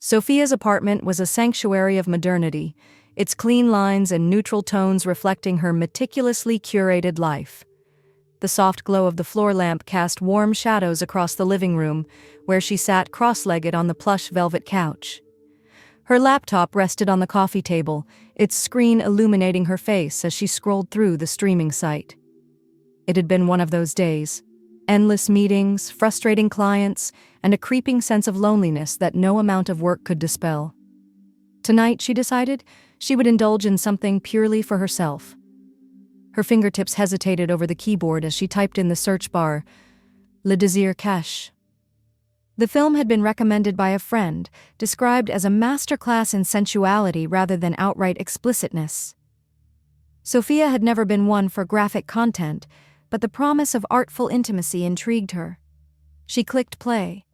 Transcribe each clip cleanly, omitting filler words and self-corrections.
Sophia's apartment was a sanctuary of modernity, its clean lines and neutral tones reflecting her meticulously curated life. The soft glow of the floor lamp cast warm shadows across the living room, where she sat cross-legged on the plush velvet couch. Her laptop rested on the coffee table, its screen illuminating her face as she scrolled through the streaming site. It had been one of those days. Endless meetings, frustrating clients, and a creeping sense of loneliness that no amount of work could dispel. Tonight, she decided, she would indulge in something purely for herself. Her fingertips hesitated over the keyboard as she typed in the search bar, Le Désir Caché. The film had been recommended by a friend, described as a masterclass in sensuality rather than outright explicitness. Sophia had never been one for graphic content, but the promise of artful intimacy intrigued her. She clicked play,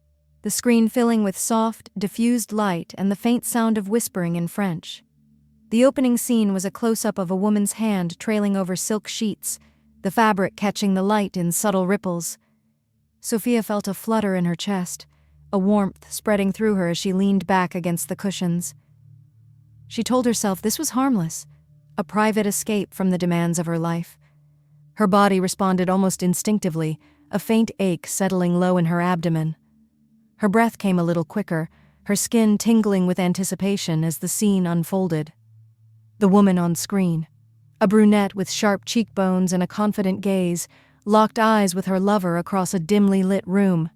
the screen filling with soft, diffused light and the faint sound of whispering in French. The opening scene was a close-up of a woman's hand trailing over silk sheets, the fabric catching the light in subtle ripples. Sophia felt a flutter in her chest, a warmth spreading through her as she leaned back against the cushions. She told herself this was harmless, a private escape from the demands of her life. Her body responded almost instinctively, a faint ache settling low in her abdomen. Her breath came a little quicker, her skin tingling with anticipation as the scene unfolded. The woman on screen, a brunette with sharp cheekbones and a confident gaze, locked eyes with her lover across a dimly lit room.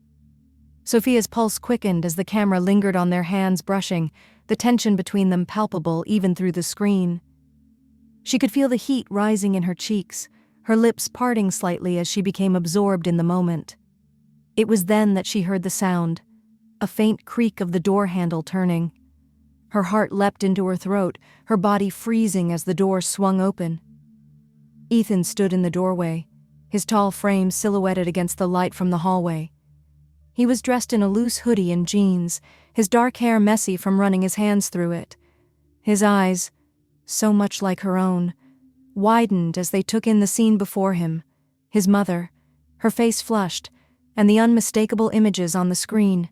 Sophia's pulse quickened as the camera lingered on their hands brushing, the tension between them palpable even through the screen. She could feel the heat rising in her cheeks, her lips parting slightly as she became absorbed in the moment. It was then that she heard the sound, a faint creak of the door handle turning. Her heart leapt into her throat, her body freezing as the door swung open. Ethan stood in the doorway, his tall frame silhouetted against the light from the hallway. He was dressed in a loose hoodie and jeans, his dark hair messy from running his hands through it. His eyes, so much like her own, widened as they took in the scene before him, his mother, her face flushed, and the unmistakable images on the screen.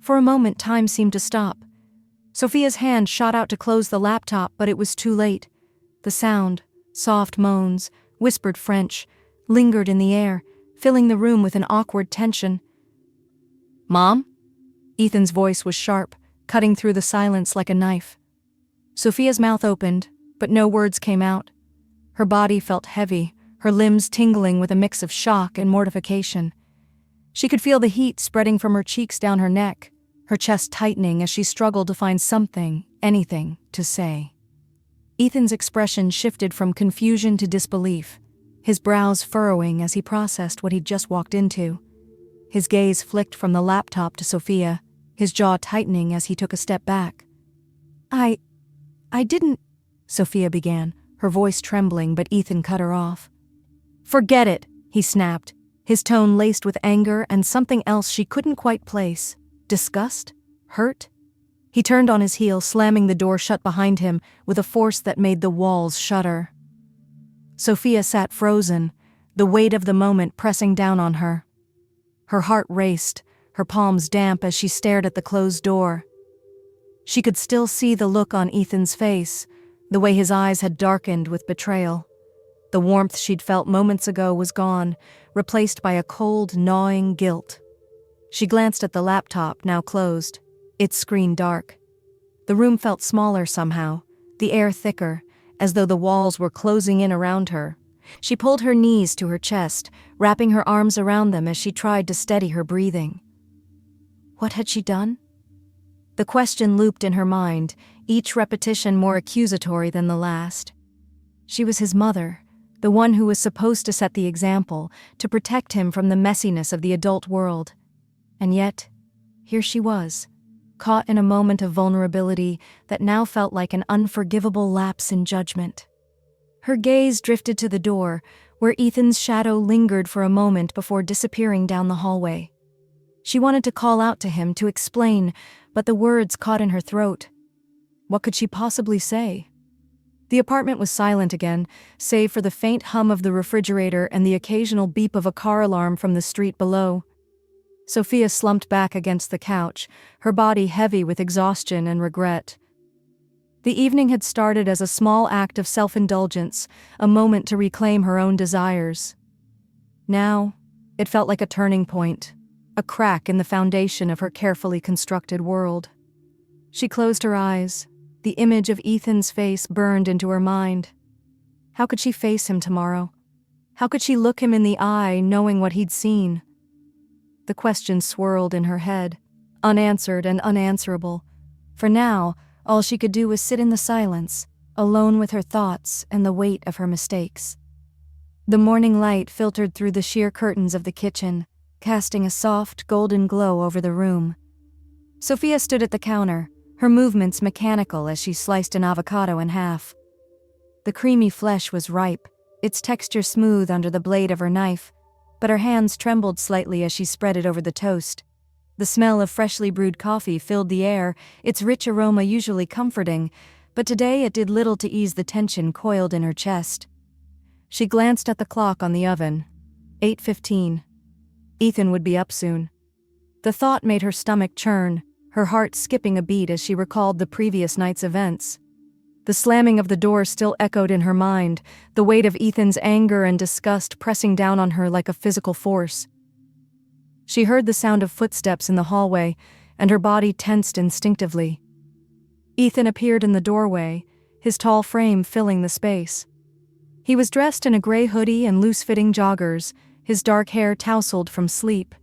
For a moment, time seemed to stop. Sophia's hand shot out to close the laptop, but it was too late. The sound, soft moans, whispered French, lingered in the air, filling the room with an awkward tension. "Mom?" Ethan's voice was sharp, cutting through the silence like a knife. Sophia's mouth opened, but no words came out. Her body felt heavy, her limbs tingling with a mix of shock and mortification. She could feel the heat spreading from her cheeks down her neck, her chest tightening as she struggled to find something, anything, to say. Ethan's expression shifted from confusion to disbelief, his brows furrowing as he processed what he'd just walked into. His gaze flicked from the laptop to Sophia, his jaw tightening as he took a step back. I didn't," Sophia began, her voice trembling, but Ethan cut her off. "Forget it," he snapped, his tone laced with anger and something else she couldn't quite place. Disgust? Hurt? He turned on his heel, slamming the door shut behind him with a force that made the walls shudder. Sophia sat frozen, the weight of the moment pressing down on her. Her heart raced, her palms damp as she stared at the closed door. She could still see the look on Ethan's face, the way his eyes had darkened with betrayal. The warmth she'd felt moments ago was gone, replaced by a cold, gnawing guilt. She glanced at the laptop, now closed, its screen dark. The room felt smaller somehow, the air thicker, as though the walls were closing in around her. She pulled her knees to her chest, wrapping her arms around them as she tried to steady her breathing. What had she done? The question looped in her mind, each repetition more accusatory than the last. She was his mother, the one who was supposed to set the example, to protect him from the messiness of the adult world. And yet, here she was, caught in a moment of vulnerability that now felt like an unforgivable lapse in judgment. Her gaze drifted to the door, where Ethan's shadow lingered for a moment before disappearing down the hallway. She wanted to call out to him, to explain, but the words caught in her throat. What could she possibly say? The apartment was silent again, save for the faint hum of the refrigerator and the occasional beep of a car alarm from the street below. Sophia slumped back against the couch, her body heavy with exhaustion and regret. The evening had started as a small act of self-indulgence, a moment to reclaim her own desires. Now, it felt like a turning point, a crack in the foundation of her carefully constructed world. She closed her eyes. The image of Ethan's face burned into her mind. How could she face him tomorrow? How could she look him in the eye, knowing what he'd seen? The question swirled in her head, unanswered and unanswerable. For now, all she could do was sit in the silence, alone with her thoughts and the weight of her mistakes. The morning light filtered through the sheer curtains of the kitchen, casting a soft, golden glow over the room. Sophia stood at the counter, her movements mechanical as she sliced an avocado in half. The creamy flesh was ripe, its texture smooth under the blade of her knife, but her hands trembled slightly as she spread it over the toast. The smell of freshly brewed coffee filled the air, its rich aroma usually comforting, but today it did little to ease the tension coiled in her chest. She glanced at the clock on the oven. 8:15. Ethan would be up soon. The thought made her stomach churn, her heart skipping a beat as she recalled the previous night's events. The slamming of the door still echoed in her mind, the weight of Ethan's anger and disgust pressing down on her like a physical force. She heard the sound of footsteps in the hallway, and her body tensed instinctively. Ethan appeared in the doorway, his tall frame filling the space. He was dressed in a gray hoodie and loose-fitting joggers, his dark hair tousled from sleep.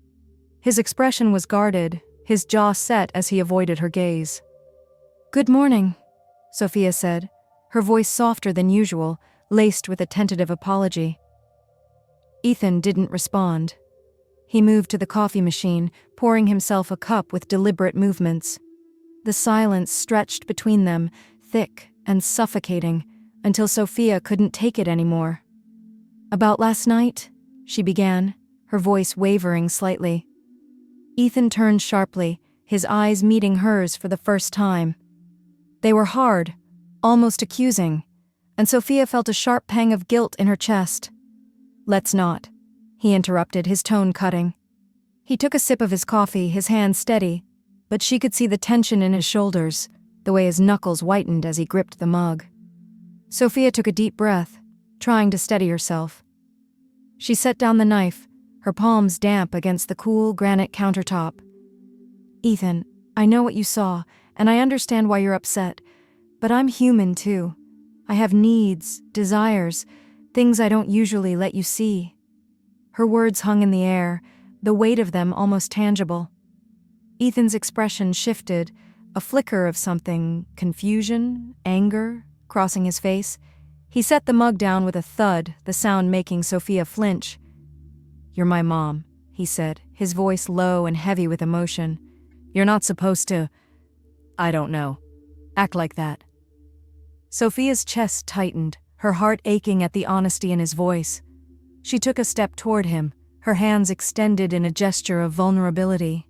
His expression was guarded, his jaw set as he avoided her gaze. "Good morning," Sophia said, her voice softer than usual, laced with a tentative apology. Ethan didn't respond. He moved to the coffee machine, pouring himself a cup with deliberate movements. The silence stretched between them, thick and suffocating, until Sophia couldn't take it anymore. "About last night?" she began, her voice wavering slightly. Ethan turned sharply, his eyes meeting hers for the first time. They were hard, almost accusing, and Sophia felt a sharp pang of guilt in her chest. "Let's not," he interrupted, his tone cutting. He took a sip of his coffee, his hand steady, but she could see the tension in his shoulders, the way his knuckles whitened as he gripped the mug. Sophia took a deep breath, trying to steady herself. She set down the knife, her palms damp against the cool granite countertop. "Ethan, I know what you saw, and I understand why you're upset, but I'm human too. I have needs, desires, things I don't usually let you see." Her words hung in the air, the weight of them almost tangible. Ethan's expression shifted, a flicker of something, confusion, anger, crossing his face. He set the mug down with a thud, the sound making Sophia flinch. "You're my mom," he said, his voice low and heavy with emotion. "You're not supposed to, I don't know, act like that." Sophia's chest tightened, her heart aching at the honesty in his voice. She took a step toward him, her hands extended in a gesture of vulnerability.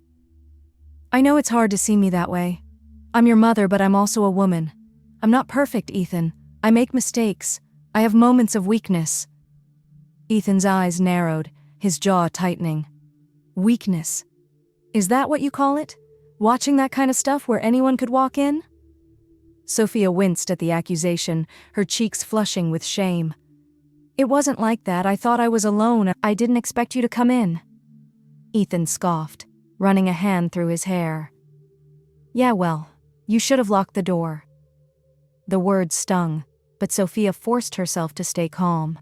"I know it's hard to see me that way. I'm your mother, but I'm also a woman. I'm not perfect, Ethan. I make mistakes. I have moments of weakness." Ethan's eyes narrowed, his jaw tightening. "Weakness? Is that what you call it? Watching that kind of stuff where anyone could walk in?" Sophia winced at the accusation, her cheeks flushing with shame. "It wasn't like that. I thought I was alone. I didn't expect you to come in." Ethan scoffed, running a hand through his hair. "Yeah, well, you should have locked the door." The words stung, but Sophia forced herself to stay calm.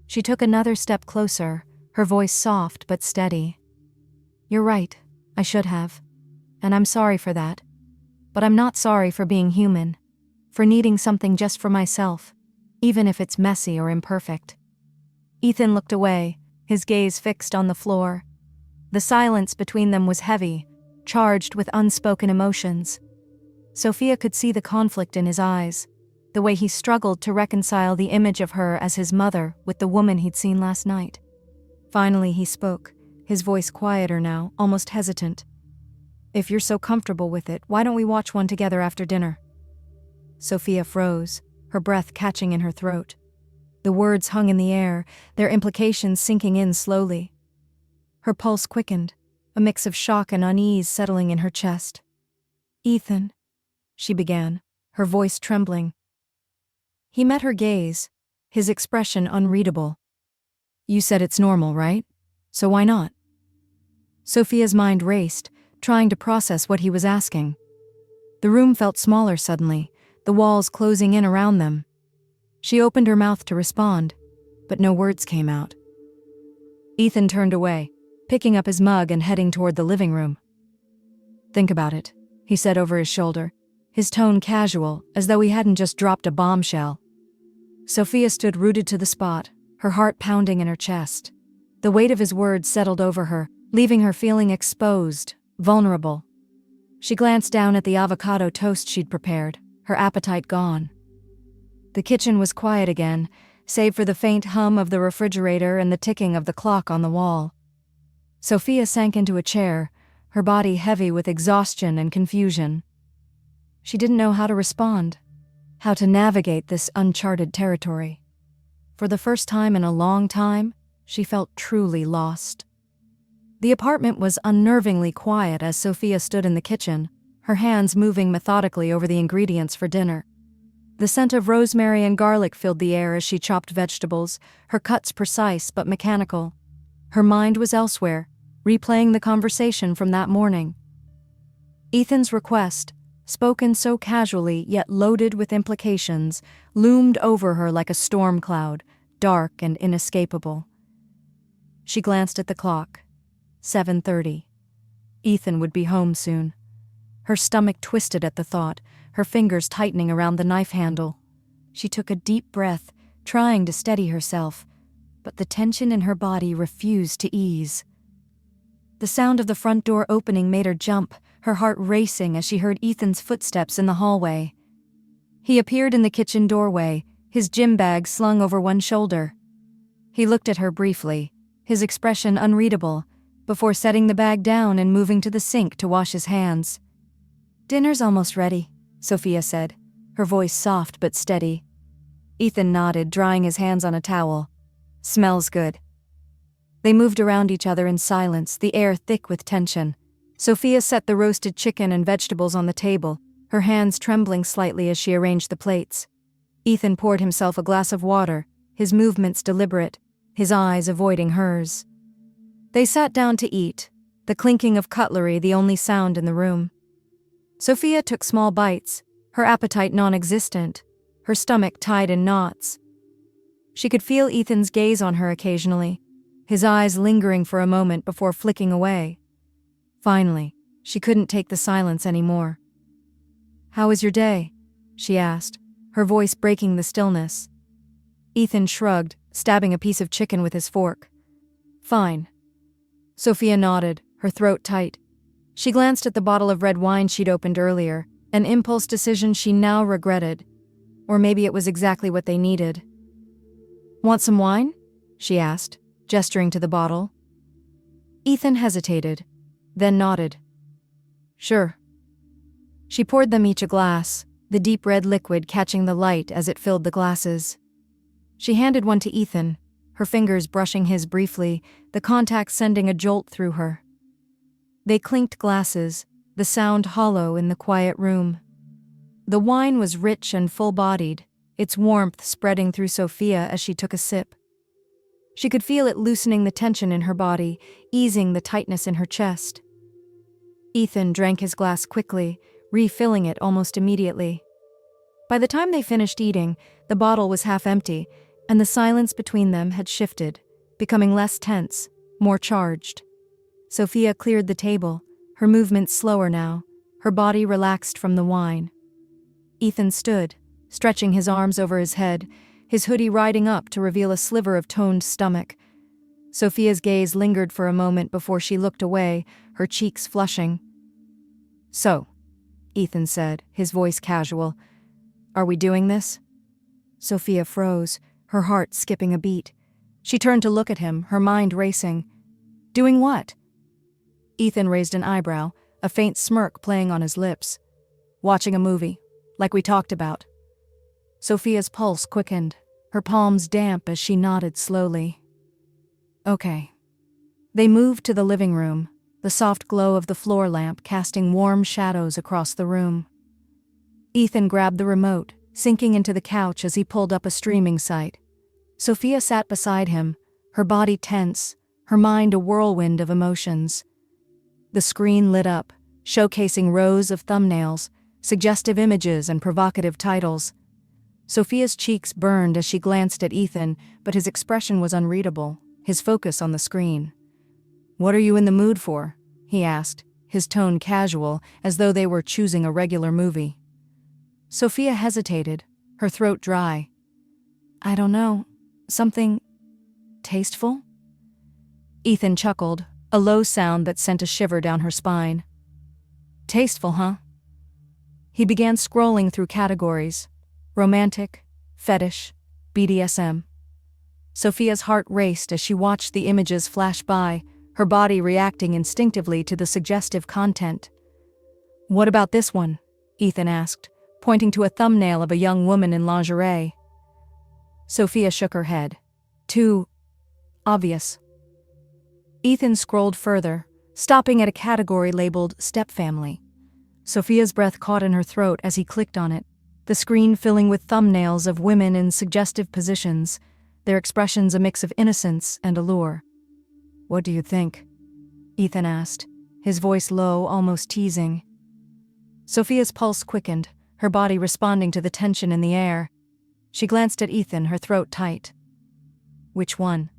She took another step closer, her voice soft but steady. "You're right, I should have. And I'm sorry for that. But I'm not sorry for being human, for needing something just for myself, even if it's messy or imperfect." Ethan looked away, his gaze fixed on the floor. The silence between them was heavy, charged with unspoken emotions. Sophia could see the conflict in his eyes, the way he struggled to reconcile the image of her as his mother with the woman he'd seen last night. Finally he spoke, his voice quieter now, almost hesitant. "If you're so comfortable with it, why don't we watch one together after dinner?" Sophia froze, her breath catching in her throat. The words hung in the air, their implications sinking in slowly. Her pulse quickened, a mix of shock and unease settling in her chest. "Ethan," she began, her voice trembling. He met her gaze, his expression unreadable. "You said it's normal, right? So why not?" Sophia's mind raced, trying to process what he was asking. The room felt smaller suddenly, the walls closing in around them. She opened her mouth to respond, but no words came out. Ethan turned away, picking up his mug and heading toward the living room. "Think about it," he said over his shoulder, his tone casual, as though he hadn't just dropped a bombshell. Sophia stood rooted to the spot, her heart pounding in her chest. The weight of his words settled over her, leaving her feeling exposed, vulnerable. She glanced down at the avocado toast she'd prepared, her appetite gone. The kitchen was quiet again, save for the faint hum of the refrigerator and the ticking of the clock on the wall. Sophia sank into a chair, her body heavy with exhaustion and confusion. She didn't know how to respond, how to navigate this uncharted territory. For the first time in a long time, she felt truly lost. The apartment was unnervingly quiet as Sophia stood in the kitchen, her hands moving methodically over the ingredients for dinner. The scent of rosemary and garlic filled the air as she chopped vegetables, her cuts precise but mechanical. Her mind was elsewhere, replaying the conversation from that morning. Ethan's request, spoken so casually yet loaded with implications, loomed over her like a storm cloud, dark and inescapable. She glanced at the clock. 7:30. Ethan would be home soon. Her stomach twisted at the thought, her fingers tightening around the knife handle. She took a deep breath, trying to steady herself, but the tension in her body refused to ease. The sound of the front door opening made her jump, her heart racing as she heard Ethan's footsteps in the hallway. He appeared in the kitchen doorway, his gym bag slung over one shoulder. He looked at her briefly, his expression unreadable, before setting the bag down and moving to the sink to wash his hands. "Dinner's almost ready," Sophia said, her voice soft but steady. Ethan nodded, drying his hands on a towel. "Smells good." They moved around each other in silence, the air thick with tension. Sophia set the roasted chicken and vegetables on the table, her hands trembling slightly as she arranged the plates. Ethan poured himself a glass of water, his movements deliberate, his eyes avoiding hers. They sat down to eat, the clinking of cutlery the only sound in the room. Sophia took small bites, her appetite non-existent, her stomach tied in knots. She could feel Ethan's gaze on her occasionally, his eyes lingering for a moment before flicking away. Finally, she couldn't take the silence anymore. "How was your day?" she asked, her voice breaking the stillness. Ethan shrugged, stabbing a piece of chicken with his fork. "Fine." Sophia nodded, her throat tight. She glanced at the bottle of red wine she'd opened earlier, an impulse decision she now regretted. Or maybe it was exactly what they needed. "Want some wine?" she asked, gesturing to the bottle. Ethan hesitated, then nodded. "Sure." She poured them each a glass, the deep red liquid catching the light as it filled the glasses. She handed one to Ethan, her fingers brushing his briefly, the contact sending a jolt through her. They clinked glasses, the sound hollow in the quiet room. The wine was rich and full-bodied, its warmth spreading through Sophia as she took a sip. She could feel it loosening the tension in her body, easing the tightness in her chest. Ethan drank his glass quickly, refilling it almost immediately. By the time they finished eating, the bottle was half empty, and the silence between them had shifted, becoming less tense, more charged. Sophia cleared the table, her movements slower now, her body relaxed from the wine. Ethan stood, stretching his arms over his head, his hoodie riding up to reveal a sliver of toned stomach. Sophia's gaze lingered for a moment before she looked away, her cheeks flushing. "So," Ethan said, his voice casual, "are we doing this?" Sophia froze, her heart skipping a beat. She turned to look at him, her mind racing. "Doing what?" Ethan raised an eyebrow, a faint smirk playing on his lips. "Watching a movie, like we talked about." Sophia's pulse quickened, her palms damp as she nodded slowly. "Okay." They moved to the living room, the soft glow of the floor lamp casting warm shadows across the room. Ethan grabbed the remote, sinking into the couch as he pulled up a streaming site. Sophia sat beside him, her body tense, her mind a whirlwind of emotions. The screen lit up, showcasing rows of thumbnails, suggestive images and provocative titles. Sophia's cheeks burned as she glanced at Ethan, but his expression was unreadable, his focus on the screen. "What are you in the mood for?" he asked, his tone casual, as though they were choosing a regular movie. Sophia hesitated, her throat dry. "I don't know. Something tasteful?" Ethan chuckled, a low sound that sent a shiver down her spine. "Tasteful, huh?" He began scrolling through categories: romantic, fetish, BDSM. Sophia's heart raced as she watched the images flash by, her body reacting instinctively to the suggestive content. "What about this one?" Ethan asked, pointing to a thumbnail of a young woman in lingerie. Sophia shook her head. "Too obvious." Ethan scrolled further, stopping at a category labeled stepfamily. Sophia's breath caught in her throat as he clicked on it, the screen filling with thumbnails of women in suggestive positions, their expressions a mix of innocence and allure. "What do you think?" Ethan asked, his voice low, almost teasing. Sophia's pulse quickened, her body responding to the tension in the air. She glanced at Ethan, her throat tight. "Which one?"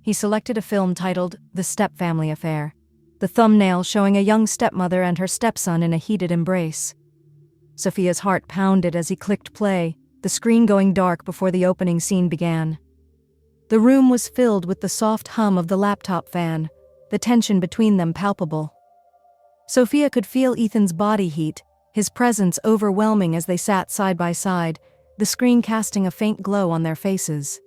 He selected a film titled The Stepfamily Affair, the thumbnail showing a young stepmother and her stepson in a heated embrace. Sophia's heart pounded as he clicked play, the screen going dark before the opening scene began. The room was filled with the soft hum of the laptop fan, the tension between them palpable. Sophia could feel Ethan's body heat, his presence overwhelming as they sat side by side, the screen casting a faint glow on their faces.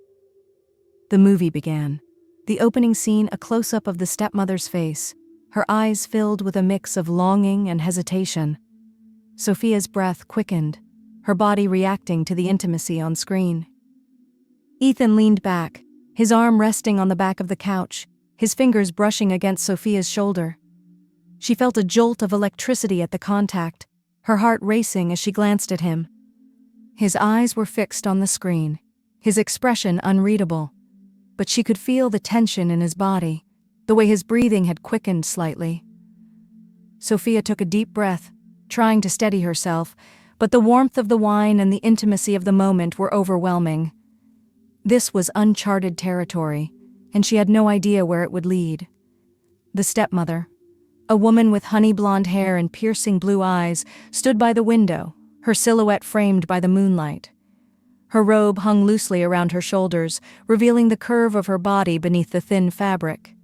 The movie began. The opening scene a close-up of the stepmother's face, her eyes filled with a mix of longing and hesitation. Sophia's breath quickened, her body reacting to the intimacy on screen. Ethan leaned back, his arm resting on the back of the couch, his fingers brushing against Sophia's shoulder. She felt a jolt of electricity at the contact, her heart racing as she glanced at him. His eyes were fixed on the screen, his expression unreadable, but she could feel the tension in his body, the way his breathing had quickened slightly. Sophia took a deep breath, trying to steady herself, but the warmth of the wine and the intimacy of the moment were overwhelming. This was uncharted territory, and she had no idea where it would lead. The stepmother, a woman with honey blonde hair and piercing blue eyes, stood by the window, her silhouette framed by the moonlight. Her robe hung loosely around her shoulders, revealing the curve of her body beneath the thin fabric.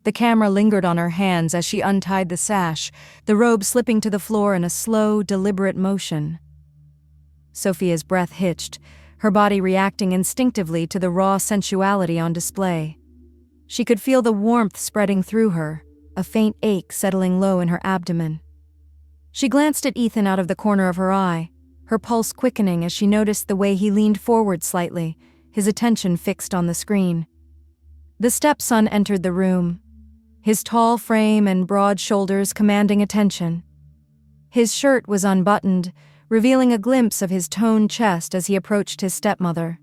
The camera lingered on her hands as she untied the sash, the robe slipping to the floor in a slow, deliberate motion. Sophia's breath hitched, her body reacting instinctively to the raw sensuality on display. She could feel the warmth spreading through her, a faint ache settling low in her abdomen. She glanced at Ethan out of the corner of her eye, her pulse quickening as she noticed the way he leaned forward slightly, his attention fixed on the screen. The stepson entered the room, his tall frame and broad shoulders commanding attention. His shirt was unbuttoned, revealing a glimpse of his toned chest as he approached his stepmother.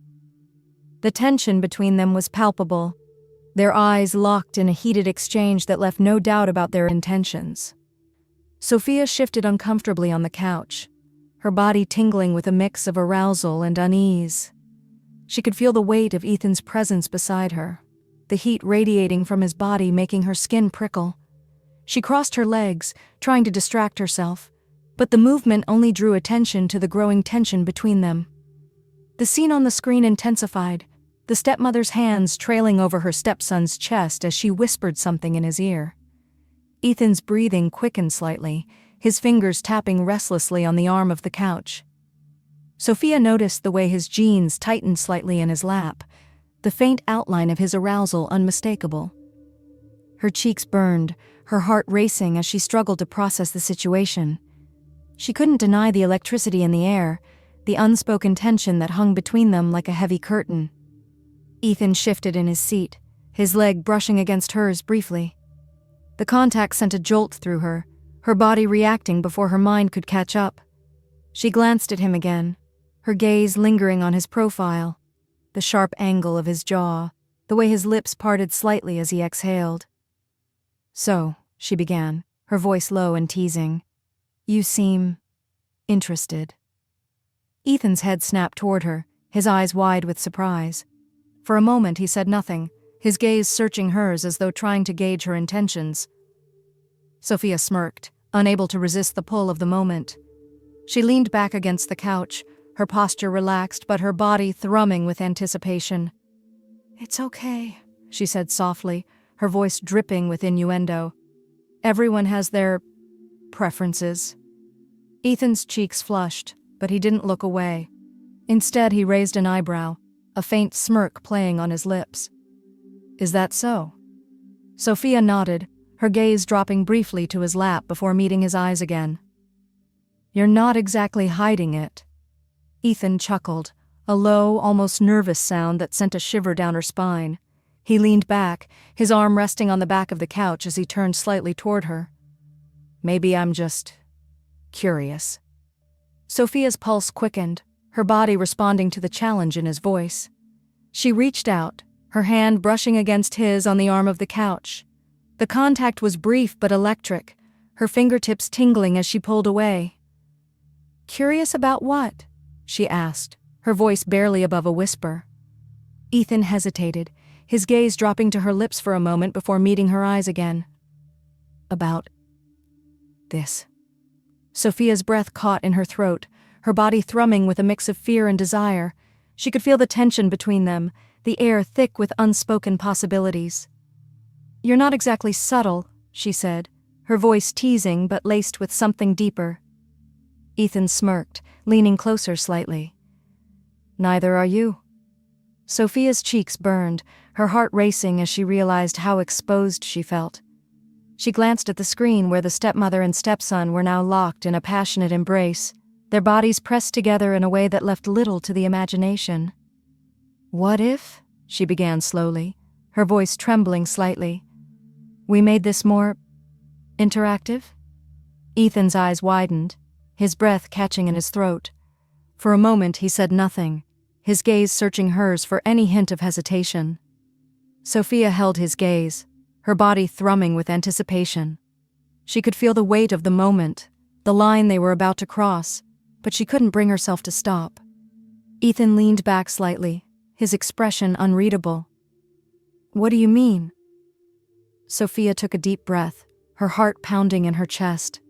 The tension between them was palpable, their eyes locked in a heated exchange that left no doubt about their intentions. Sophia shifted uncomfortably on the couch, her body tingling with a mix of arousal and unease. She could feel the weight of Ethan's presence beside her, the heat radiating from his body making her skin prickle. She crossed her legs, trying to distract herself, but the movement only drew attention to the growing tension between them. The scene on the screen intensified, the stepmother's hands trailing over her stepson's chest as she whispered something in his ear. Ethan's breathing quickened slightly, his fingers tapping restlessly on the arm of the couch. Sophia noticed the way his jeans tightened slightly in his lap, the faint outline of his arousal unmistakable. Her cheeks burned, her heart racing as she struggled to process the situation. She couldn't deny the electricity in the air, the unspoken tension that hung between them like a heavy curtain. Ethan shifted in his seat, his leg brushing against hers briefly. The contact sent a jolt through her body reacting before her mind could catch up. She glanced at him again, her gaze lingering on his profile, the sharp angle of his jaw, the way his lips parted slightly as he exhaled. "So," she began, her voice low and teasing, "you seem interested." Ethan's head snapped toward her, his eyes wide with surprise. For a moment he said nothing, his gaze searching hers as though trying to gauge her intentions. Sophia smirked, unable to resist the pull of the moment. She leaned back against the couch, her posture relaxed but her body thrumming with anticipation. "It's okay," she said softly, her voice dripping with innuendo. "Everyone has their preferences." Ethan's cheeks flushed, but he didn't look away. Instead, he raised an eyebrow, a faint smirk playing on his lips. "Is that so?" Sophia nodded, her gaze dropping briefly to his lap before meeting his eyes again. "You're not exactly hiding it." Ethan chuckled, a low, almost nervous sound that sent a shiver down her spine. He leaned back, his arm resting on the back of the couch as he turned slightly toward her. "Maybe I'm just curious." Sophia's pulse quickened, her body responding to the challenge in his voice. She reached out, her hand brushing against his on the arm of the couch. The contact was brief but electric, her fingertips tingling as she pulled away. "Curious about what?" she asked, her voice barely above a whisper. Ethan hesitated, his gaze dropping to her lips for a moment before meeting her eyes again. "About this." Sophia's breath caught in her throat, her body thrumming with a mix of fear and desire. She could feel the tension between them, the air thick with unspoken possibilities. "You're not exactly subtle," she said, her voice teasing but laced with something deeper. Ethan smirked, leaning closer slightly. "Neither are you." Sophia's cheeks burned, her heart racing as she realized how exposed she felt. She glanced at the screen where the stepmother and stepson were now locked in a passionate embrace, their bodies pressed together in a way that left little to the imagination. "What if," she began slowly, her voice trembling slightly, "we made this more interactive?" Ethan's eyes widened, his breath catching in his throat. For a moment he said nothing, his gaze searching hers for any hint of hesitation. Sophia held his gaze, her body thrumming with anticipation. She could feel the weight of the moment, the line they were about to cross, but she couldn't bring herself to stop. Ethan leaned back slightly, his expression unreadable. "What do you mean?" Sophia took a deep breath, her heart pounding in her chest.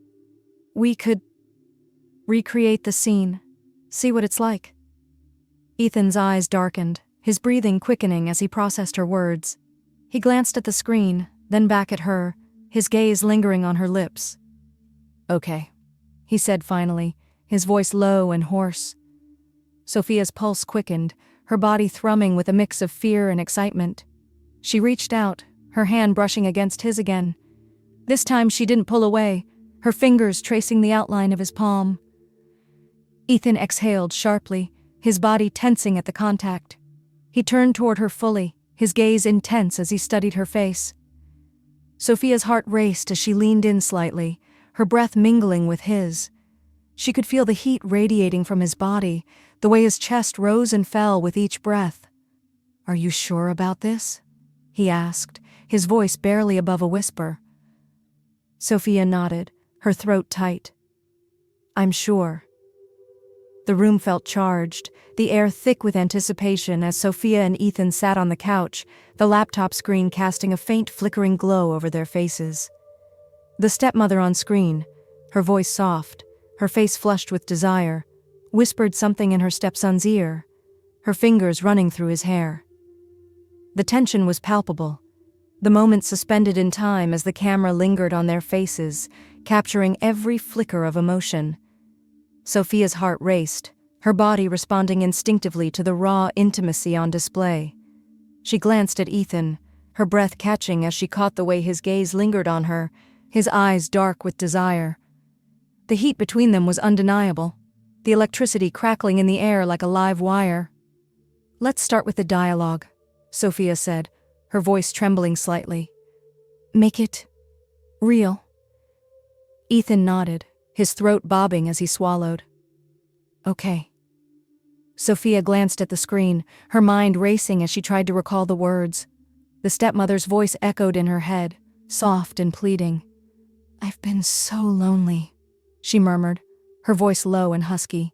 "We could recreate the scene, see what it's like." Ethan's eyes darkened, his breathing quickening as he processed her words. He glanced at the screen, then back at her, his gaze lingering on her lips. "Okay," he said finally, his voice low and hoarse. Sophia's pulse quickened, her body thrumming with a mix of fear and excitement. She reached out, her hand brushing against his again. This time she didn't pull away, her fingers tracing the outline of his palm. Ethan exhaled sharply, his body tensing at the contact. He turned toward her fully, his gaze intense as he studied her face. Sophia's heart raced as she leaned in slightly, her breath mingling with his. She could feel the heat radiating from his body, the way his chest rose and fell with each breath. "Are you sure about this?" he asked, his voice barely above a whisper. Sophia nodded, her throat tight. "I'm sure." The room felt charged, the air thick with anticipation as Sophia and Ethan sat on the couch, the laptop screen casting a faint flickering glow over their faces. The stepmother on screen, her voice soft, her face flushed with desire, whispered something in her stepson's ear, her fingers running through his hair. The tension was palpable, the moment suspended in time as the camera lingered on their faces, capturing every flicker of emotion. Sophia's heart raced, her body responding instinctively to the raw intimacy on display. She glanced at Ethan, her breath catching as she caught the way his gaze lingered on her, his eyes dark with desire. The heat between them was undeniable, the electricity crackling in the air like a live wire. "Let's start with the dialogue," Sophia said, her voice trembling slightly. "Make it Real. Ethan nodded, his throat bobbing as he swallowed. Okay. Sophia glanced at the screen, her mind racing as she tried to recall the words. The stepmother's voice echoed in her head, soft and pleading. I've been so lonely, she murmured, her voice low and husky.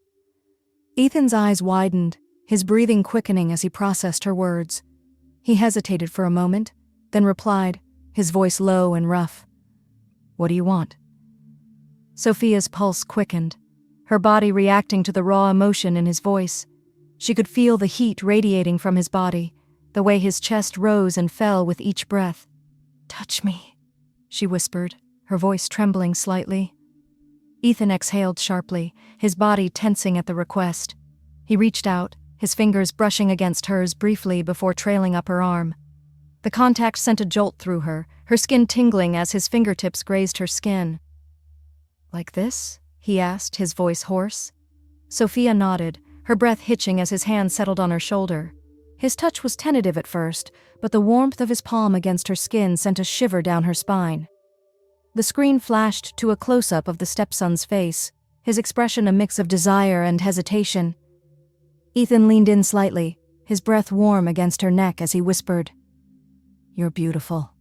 Ethan's eyes widened, his breathing quickening as he processed her words. He hesitated for a moment, then replied, his voice low and rough. What do you want? Sophia's pulse quickened, her body reacting to the raw emotion in his voice. She could feel the heat radiating from his body, the way his chest rose and fell with each breath. Touch me, she whispered, her voice trembling slightly. Ethan exhaled sharply, his body tensing at the request. He reached out, his fingers brushing against hers briefly before trailing up her arm. The contact sent a jolt through her skin tingling as his fingertips grazed her skin. Like this? He asked, his voice hoarse. Sophia nodded, her breath hitching as his hand settled on her shoulder. His touch was tentative at first, but the warmth of his palm against her skin sent a shiver down her spine. The screen flashed to a close-up of the stepson's face, his expression a mix of desire and hesitation. Ethan leaned in slightly, his breath warm against her neck as he whispered, You're beautiful.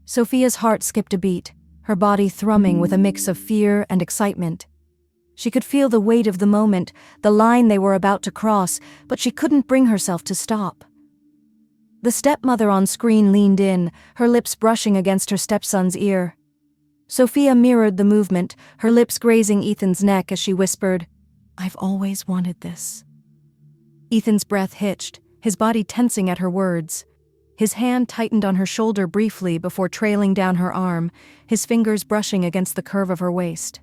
Sophia's heart skipped a beat, her body thrumming with a mix of fear and excitement. She could feel the weight of the moment, the line they were about to cross, but she couldn't bring herself to stop. The stepmother on screen leaned in, her lips brushing against her stepson's ear. Sophia mirrored the movement, her lips grazing Ethan's neck as she whispered, I've always wanted this. Ethan's breath hitched, his body tensing at her words. His hand tightened on her shoulder briefly before trailing down her arm, his fingers brushing against the curve of her waist.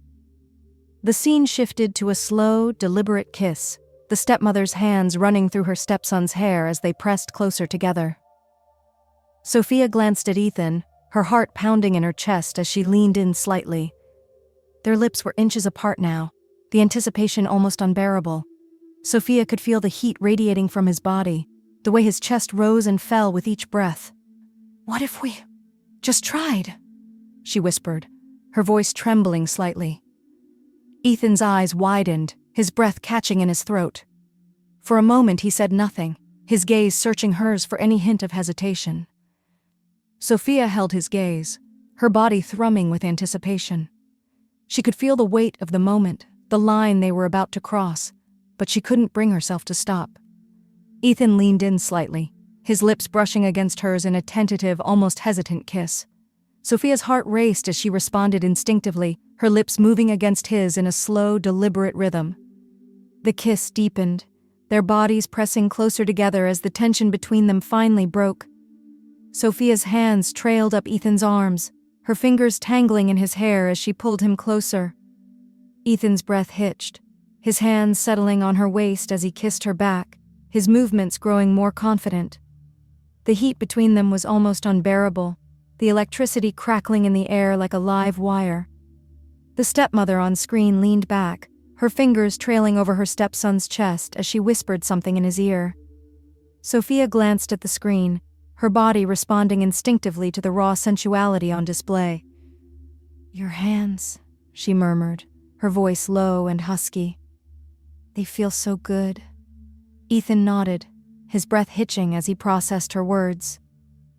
The scene shifted to a slow, deliberate kiss, the stepmother's hands running through her stepson's hair as they pressed closer together. Sophia glanced at Ethan, her heart pounding in her chest as she leaned in slightly. Their lips were inches apart now, the anticipation almost unbearable. Sophia could feel the heat radiating from his body, the way his chest rose and fell with each breath. What if we just tried? She whispered, her voice trembling slightly. Ethan's eyes widened, his breath catching in his throat. For a moment he said nothing, his gaze searching hers for any hint of hesitation. Sophia held his gaze, her body thrumming with anticipation. She could feel the weight of the moment, the line they were about to cross, but she couldn't bring herself to stop. Ethan leaned in slightly, his lips brushing against hers in a tentative, almost hesitant kiss. Sophia's heart raced as she responded instinctively, her lips moving against his in a slow, deliberate rhythm. The kiss deepened, their bodies pressing closer together as the tension between them finally broke. Sophia's hands trailed up Ethan's arms, her fingers tangling in his hair as she pulled him closer. Ethan's breath hitched, his hands settling on her waist as he kissed her back, his movements growing more confident. The heat between them was almost unbearable, the electricity crackling in the air like a live wire. The stepmother on screen leaned back, her fingers trailing over her stepson's chest as she whispered something in his ear. Sophia glanced at the screen, her body responding instinctively to the raw sensuality on display. Your hands, she murmured, her voice low and husky. They feel so good. Ethan nodded, his breath hitching as he processed her words.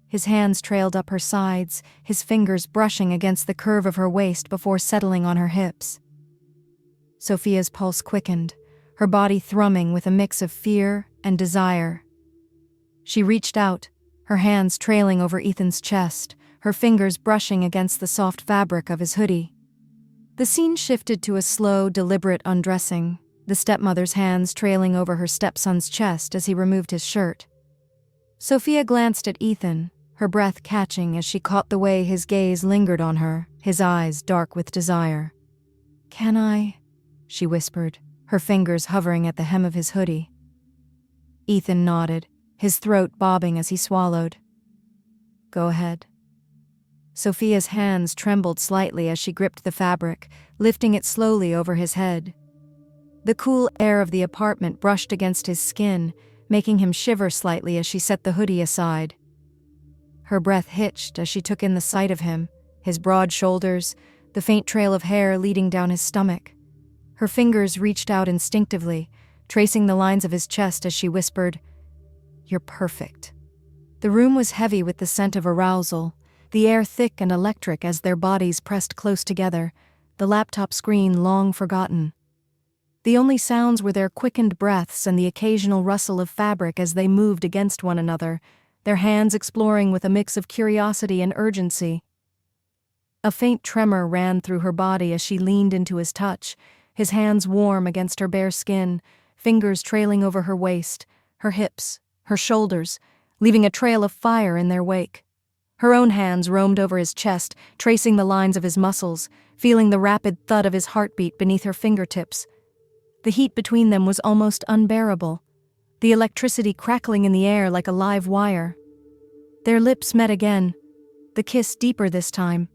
His hands trailed up her sides, his fingers brushing against the curve of her waist before settling on her hips. Sophia's pulse quickened, her body thrumming with a mix of fear and desire. She reached out, her hands trailing over Ethan's chest, her fingers brushing against the soft fabric of his hoodie. The scene shifted to a slow, deliberate undressing, the stepmother's hands trailing over her stepson's chest as he removed his shirt. Sophia glanced at Ethan, her breath catching as she caught the way his gaze lingered on her, his eyes dark with desire. Can I? She whispered, her fingers hovering at the hem of his hoodie. Ethan nodded, his throat bobbing as he swallowed. Go ahead. Sophia's hands trembled slightly as she gripped the fabric, lifting it slowly over his head. The cool air of the apartment brushed against his skin, making him shiver slightly as she set the hoodie aside. Her breath hitched as she took in the sight of him, his broad shoulders, the faint trail of hair leading down his stomach. Her fingers reached out instinctively, tracing the lines of his chest as she whispered, "You're perfect." The room was heavy with the scent of arousal, the air thick and electric as their bodies pressed close together, the laptop screen long forgotten. The only sounds were their quickened breaths and the occasional rustle of fabric as they moved against one another, their hands exploring with a mix of curiosity and urgency. A faint tremor ran through her body as she leaned into his touch, his hands warm against her bare skin, fingers trailing over her waist, her hips, her shoulders, leaving a trail of fire in their wake. Her own hands roamed over his chest, tracing the lines of his muscles, feeling the rapid thud of his heartbeat beneath her fingertips. The heat between them was almost unbearable, the electricity crackling in the air like a live wire. Their lips met again, the kiss deeper this time,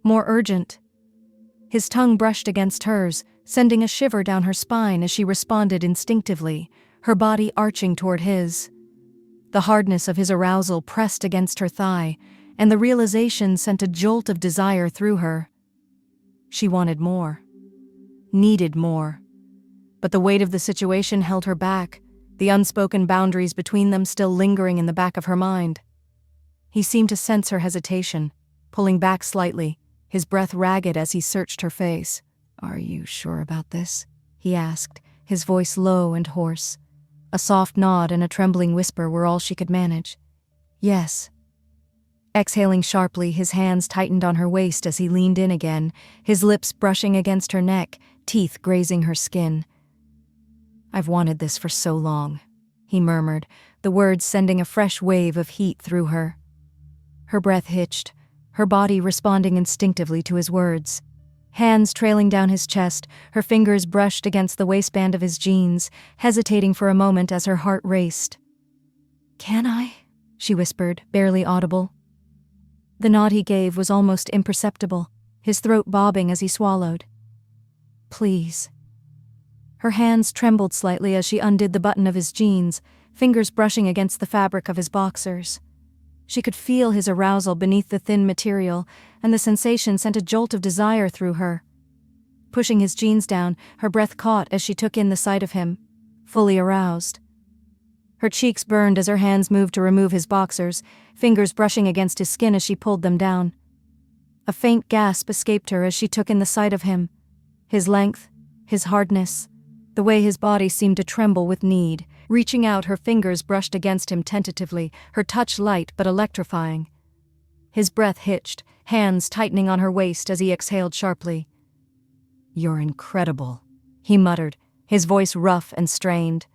more urgent. His tongue brushed against hers, sending a shiver down her spine as she responded instinctively, her body arching toward his. The hardness of his arousal pressed against her thigh, and the realization sent a jolt of desire through her. She wanted more, needed more. But the weight of the situation held her back, the unspoken boundaries between them still lingering in the back of her mind. He seemed to sense her hesitation, pulling back slightly, his breath ragged as he searched her face. "Are you sure about this?" he asked, his voice low and hoarse. A soft nod and a trembling whisper were all she could manage. "Yes." Exhaling sharply, his hands tightened on her waist as he leaned in again, his lips brushing against her neck, teeth grazing her skin. "I've wanted this for so long," he murmured, the words sending a fresh wave of heat through her. Her breath hitched, her body responding instinctively to his words. Hands trailing down his chest, her fingers brushed against the waistband of his jeans, hesitating for a moment as her heart raced. "Can I?" she whispered, barely audible. The nod he gave was almost imperceptible, his throat bobbing as he swallowed. "Please." Her hands trembled slightly as she undid the button of his jeans, fingers brushing against the fabric of his boxers. She could feel his arousal beneath the thin material, and the sensation sent a jolt of desire through her. Pushing his jeans down, her breath caught as she took in the sight of him, fully aroused. Her cheeks burned as her hands moved to remove his boxers, fingers brushing against his skin as she pulled them down. A faint gasp escaped her as she took in the sight of him, his length, his hardness, the way his body seemed to tremble with need. Reaching out, her fingers brushed against him tentatively, her touch light but electrifying. His breath hitched, hands tightening on her waist as he exhaled sharply. "You're incredible," he muttered, his voice rough and strained.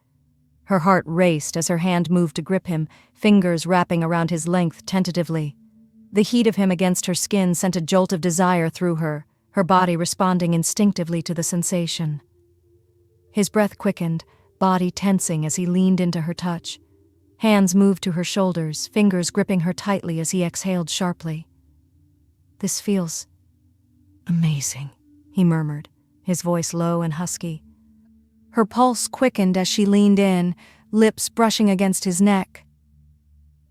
Her heart raced as her hand moved to grip him, fingers wrapping around his length tentatively. The heat of him against her skin sent a jolt of desire through her body responding instinctively to the sensation. His breath quickened, body tensing as he leaned into her touch. Hands moved to her shoulders, fingers gripping her tightly as he exhaled sharply. "This feels amazing," he murmured, his voice low and husky. Her pulse quickened as she leaned in, lips brushing against his neck.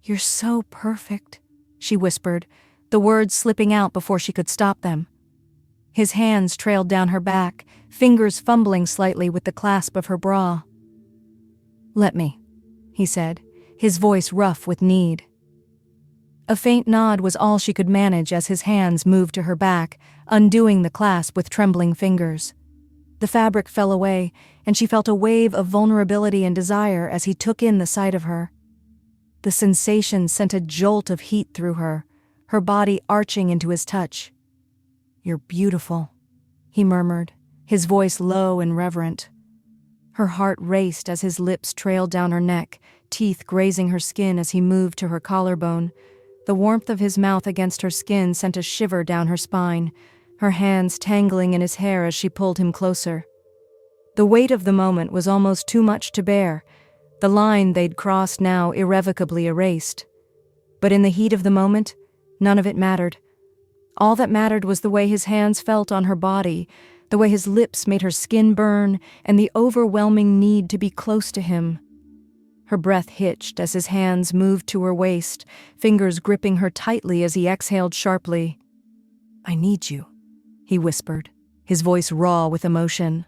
"You're so perfect," she whispered, the words slipping out before she could stop them. His hands trailed down her back, fingers fumbling slightly with the clasp of her bra. "Let me," he said, his voice rough with need. A faint nod was all she could manage as his hands moved to her back, undoing the clasp with trembling fingers. The fabric fell away, and she felt a wave of vulnerability and desire as he took in the sight of her. The sensation sent a jolt of heat through her body arching into his touch. "You're beautiful," he murmured, his voice low and reverent. Her heart raced as his lips trailed down her neck, teeth grazing her skin as he moved to her collarbone. The warmth of his mouth against her skin sent a shiver down her spine, her hands tangling in his hair as she pulled him closer. The weight of the moment was almost too much to bear, the line they'd crossed now irrevocably erased. But in the heat of the moment, none of it mattered. All that mattered was the way his hands felt on her body, the way his lips made her skin burn, and the overwhelming need to be close to him. Her breath hitched as his hands moved to her waist, fingers gripping her tightly as he exhaled sharply. I need you, he whispered, his voice raw with emotion.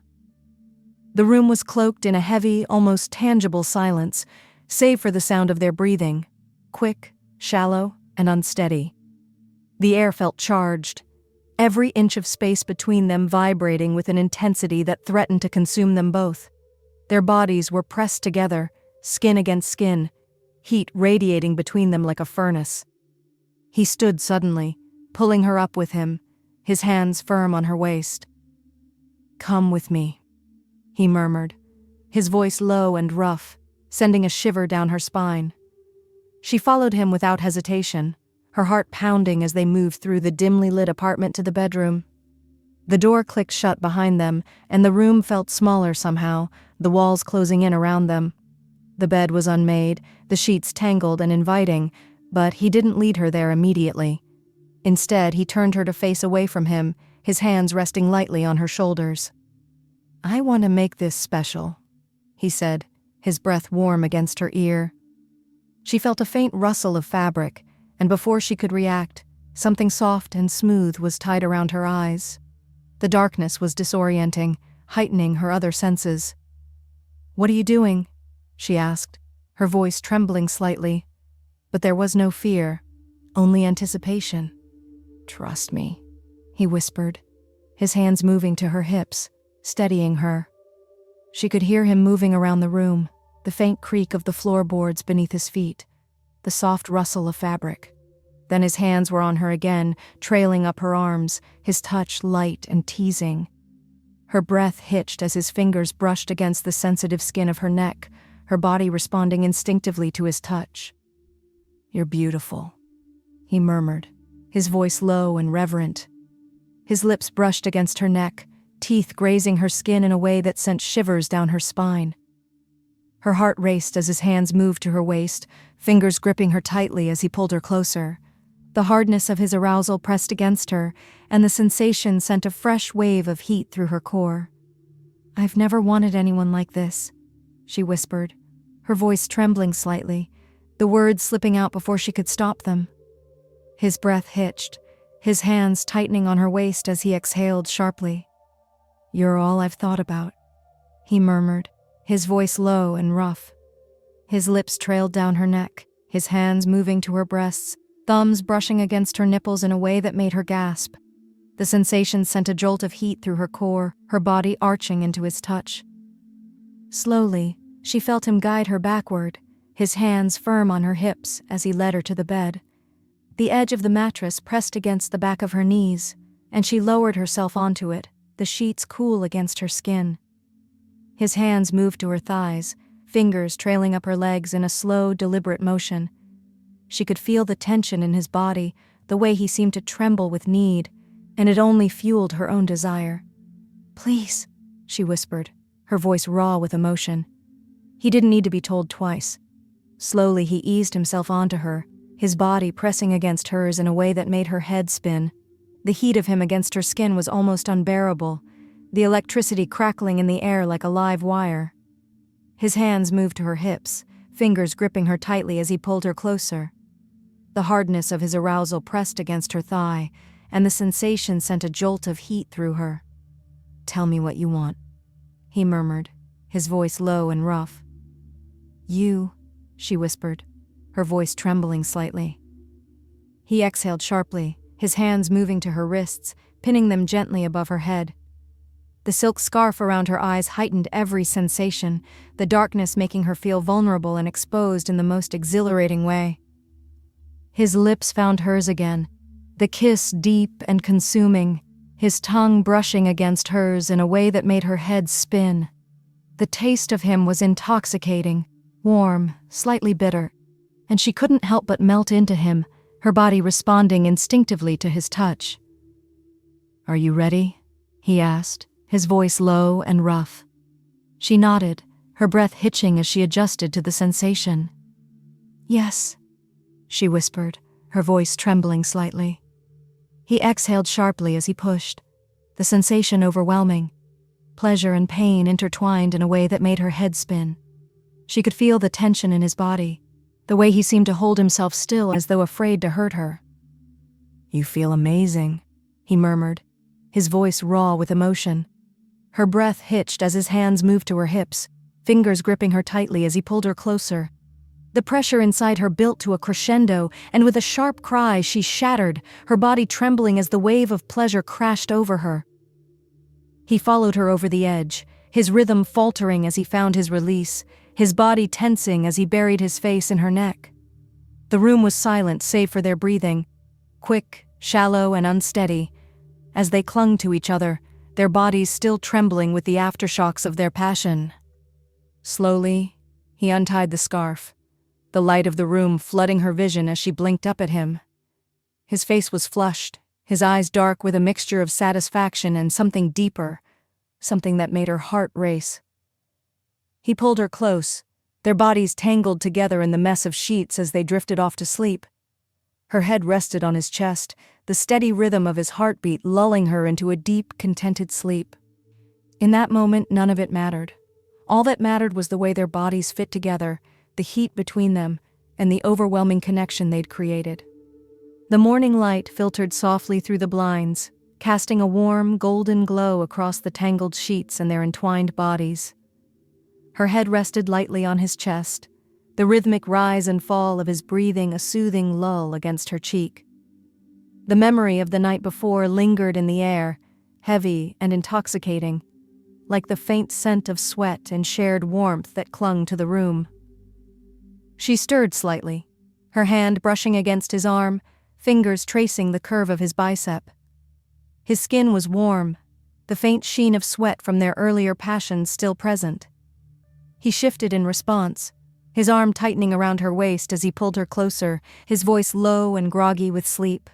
The room was cloaked in a heavy, almost tangible silence, save for the sound of their breathing, quick, shallow, and unsteady. The air felt charged, every inch of space between them vibrating with an intensity that threatened to consume them both. Their bodies were pressed together, skin against skin, heat radiating between them like a furnace. He stood suddenly, pulling her up with him, his hands firm on her waist. "Come with me," he murmured, his voice low and rough, sending a shiver down her spine. She followed him without hesitation, her heart pounding as they moved through the dimly lit apartment to the bedroom. The door clicked shut behind them, and the room felt smaller somehow, the walls closing in around them. The bed was unmade, the sheets tangled and inviting, but he didn't lead her there immediately. Instead, he turned her to face away from him, his hands resting lightly on her shoulders. "I want to make this special," he said, his breath warm against her ear. She felt a faint rustle of fabric, and before she could react, something soft and smooth was tied around her eyes. The darkness was disorienting, heightening her other senses. "What are you doing?" she asked, her voice trembling slightly. But there was no fear, only anticipation. "Trust me," he whispered, his hands moving to her hips, steadying her. She could hear him moving around the room, the faint creak of the floorboards beneath his feet, the soft rustle of fabric. Then his hands were on her again, trailing up her arms, his touch light and teasing. Her breath hitched as his fingers brushed against the sensitive skin of her neck, her body responding instinctively to his touch. "You're beautiful," he murmured, his voice low and reverent. His lips brushed against her neck, teeth grazing her skin in a way that sent shivers down her spine. Her heart raced as his hands moved to her waist, fingers gripping her tightly as he pulled her closer. The hardness of his arousal pressed against her, and the sensation sent a fresh wave of heat through her core. "I've never wanted anyone like this," she whispered, her voice trembling slightly, the words slipping out before she could stop them. His breath hitched, his hands tightening on her waist as he exhaled sharply. "You're all I've thought about," he murmured, his voice low and rough. His lips trailed down her neck, his hands moving to her breasts, thumbs brushing against her nipples in a way that made her gasp. The sensation sent a jolt of heat through her core, her body arching into his touch. Slowly, she felt him guide her backward, his hands firm on her hips as he led her to the bed. The edge of the mattress pressed against the back of her knees, and she lowered herself onto it, the sheets cool against her skin. His hands moved to her thighs, fingers trailing up her legs in a slow, deliberate motion. She could feel the tension in his body, the way he seemed to tremble with need, and it only fueled her own desire. "Please," she whispered, her voice raw with emotion. He didn't need to be told twice. Slowly he eased himself onto her, his body pressing against hers in a way that made her head spin. The heat of him against her skin was almost unbearable, the electricity crackling in the air like a live wire. His hands moved to her hips, fingers gripping her tightly as he pulled her closer. The hardness of his arousal pressed against her thigh, and the sensation sent a jolt of heat through her. "Tell me what you want," he murmured, his voice low and rough. "You," she whispered, her voice trembling slightly. He exhaled sharply, his hands moving to her wrists, pinning them gently above her head. The silk scarf around her eyes heightened every sensation, the darkness making her feel vulnerable and exposed in the most exhilarating way. His lips found hers again, the kiss deep and consuming, his tongue brushing against hers in a way that made her head spin. The taste of him was intoxicating, warm, slightly bitter, and she couldn't help but melt into him, her body responding instinctively to his touch. "Are you ready?" he asked, his voice low and rough. She nodded, her breath hitching as she adjusted to the sensation. "Yes," she whispered, her voice trembling slightly. He exhaled sharply as he pushed, the sensation overwhelming. Pleasure and pain intertwined in a way that made her head spin. She could feel the tension in his body, the way he seemed to hold himself still as though afraid to hurt her. "You feel amazing," he murmured, his voice raw with emotion. Her breath hitched as his hands moved to her hips, fingers gripping her tightly as he pulled her closer. The pressure inside her built to a crescendo, and with a sharp cry she shattered, her body trembling as the wave of pleasure crashed over her. He followed her over the edge, his rhythm faltering as he found his release, his body tensing as he buried his face in her neck. The room was silent save for their breathing, quick, shallow, and unsteady. As they clung to each other, their bodies still trembling with the aftershocks of their passion. Slowly, he untied the scarf, the light of the room flooding her vision as she blinked up at him. His face was flushed, his eyes dark with a mixture of satisfaction and something deeper, something that made her heart race. He pulled her close, their bodies tangled together in the mess of sheets as they drifted off to sleep. Her head rested on his chest, the steady rhythm of his heartbeat lulling her into a deep, contented sleep. In that moment, none of it mattered. All that mattered was the way their bodies fit together, the heat between them, and the overwhelming connection they'd created. The morning light filtered softly through the blinds, casting a warm, golden glow across the tangled sheets and their entwined bodies. Her head rested lightly on his chest, the rhythmic rise and fall of his breathing a soothing lull against her cheek. The memory of the night before lingered in the air, heavy and intoxicating, like the faint scent of sweat and shared warmth that clung to the room. She stirred slightly, her hand brushing against his arm, fingers tracing the curve of his bicep. His skin was warm, the faint sheen of sweat from their earlier passions still present. He shifted in response, his arm tightening around her waist as he pulled her closer, his voice low and groggy with sleep.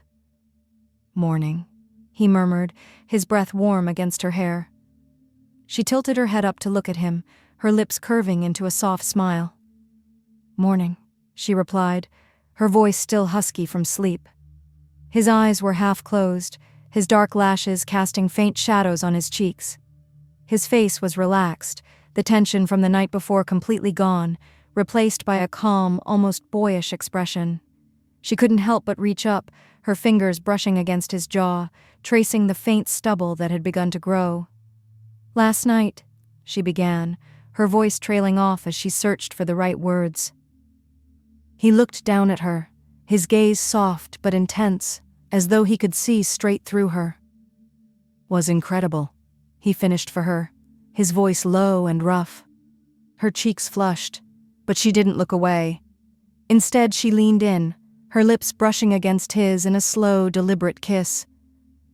"Morning," he murmured, his breath warm against her hair. She tilted her head up to look at him, her lips curving into a soft smile. "Morning," she replied, her voice still husky from sleep. His eyes were half closed, his dark lashes casting faint shadows on his cheeks. His face was relaxed, the tension from the night before completely gone, replaced by a calm, almost boyish expression. She couldn't help but reach up, her fingers brushing against his jaw, tracing the faint stubble that had begun to grow. "Last night," she began, her voice trailing off as she searched for the right words. He looked down at her, his gaze soft but intense, as though he could see straight through her. "Was incredible," he finished for her, his voice low and rough. Her cheeks flushed, but she didn't look away. Instead, she leaned in, her lips brushing against his in a slow, deliberate kiss.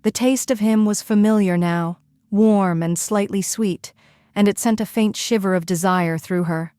The taste of him was familiar now, warm and slightly sweet, and it sent a faint shiver of desire through her.